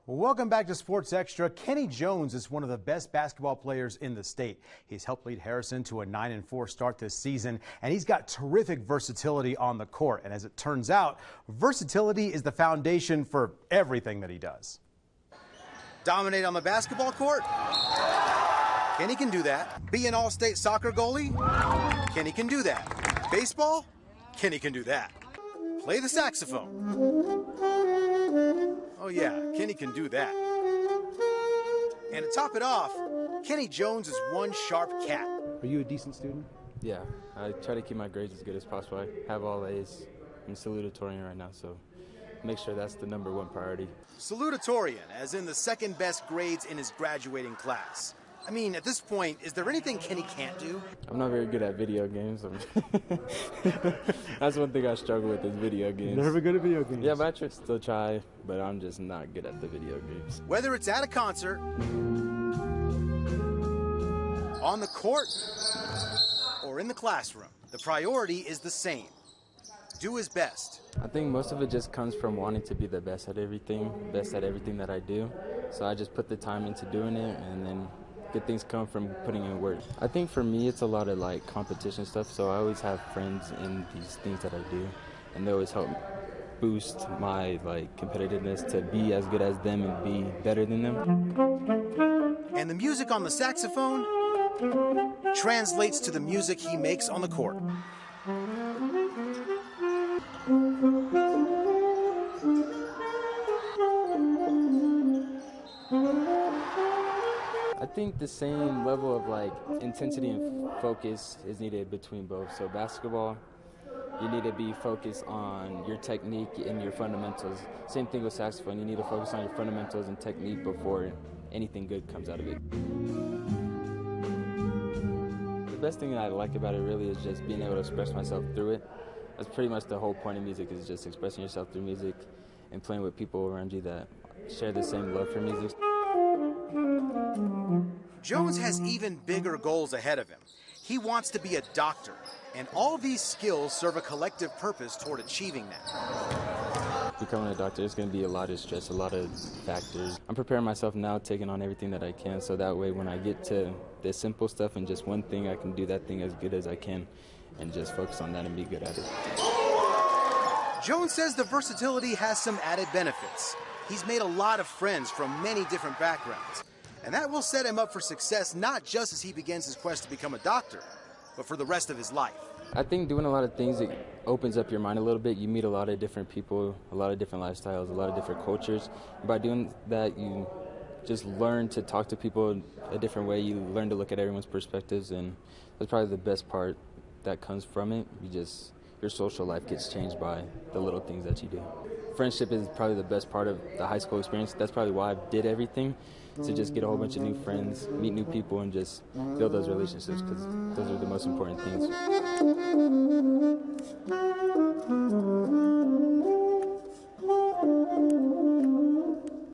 Welcome back to Sports Extra. Kenny Jones is one of the best basketball players in the state. He's helped lead Harrison to a 9-4 start this season, and he's got terrific versatility on the court. And as it turns out, versatility is the foundation for everything that he does. Dominate on the basketball court? Kenny can do that. Be an all-state soccer goalie? Kenny can do that. Baseball? Kenny can do that. Play the saxophone. Oh yeah, Kenny can do that. And to top it off, Kenny Jones is one sharp cat. Are you a decent student? Yeah, I try to keep my grades as good as possible. I have all A's. I'm salutatorian right now, so make sure that's the #1 priority. Salutatorian, as in the second best grades in his graduating class. I mean, at this point, is there anything Kenny can't do? I'm not very good at video games. That's one thing I struggle with is video games. Never good at video games. Yeah, but I still try, but I'm just not good at the video games. Whether it's at a concert, on the court, or in the classroom, the priority is the same. Do his best. I think most of it just comes from wanting to be the best at everything that I do. So I just put the time into doing it, and then good things come from putting in work. I think for me it's a lot of like competition stuff, so I always have friends in these things that I do, and they always help boost my like competitiveness to be as good as them and be better than them. And the music on the saxophone translates to the music he makes on the court. I think the same level of like intensity and focus is needed between both. So basketball, you need to be focused on your technique and your fundamentals. Same thing with saxophone, you need to focus on your fundamentals and technique before anything good comes out of it. The best thing that I like about it really is just being able to express myself through it. That's pretty much the whole point of music, is just expressing yourself through music and playing with people around you that share the same love for music. Jones has even bigger goals ahead of him. He wants to be a doctor, and all these skills serve a collective purpose toward achieving that. Becoming a doctor is going to be a lot of stress, a lot of factors. I'm preparing myself now, taking on everything that I can, so that way when I get to the simple stuff and just one thing, I can do that thing as good as I can and just focus on that and be good at it. Jones says the versatility has some added benefits. He's made a lot of friends from many different backgrounds, and that will set him up for success not just as he begins his quest to become a doctor, but for the rest of his life. I think doing a lot of things, it opens up your mind a little bit. You meet a lot of different people, a lot of different lifestyles, a lot of different cultures. By doing that, you just learn to talk to people a different way. You learn to look at everyone's perspectives, and that's probably the best part that comes from it. Your social life gets changed by the little things that you do. Friendship is probably the best part of the high school experience. That's probably why I did everything, to just get a whole bunch of new friends, meet new people, and just build those relationships, because those are the most important things.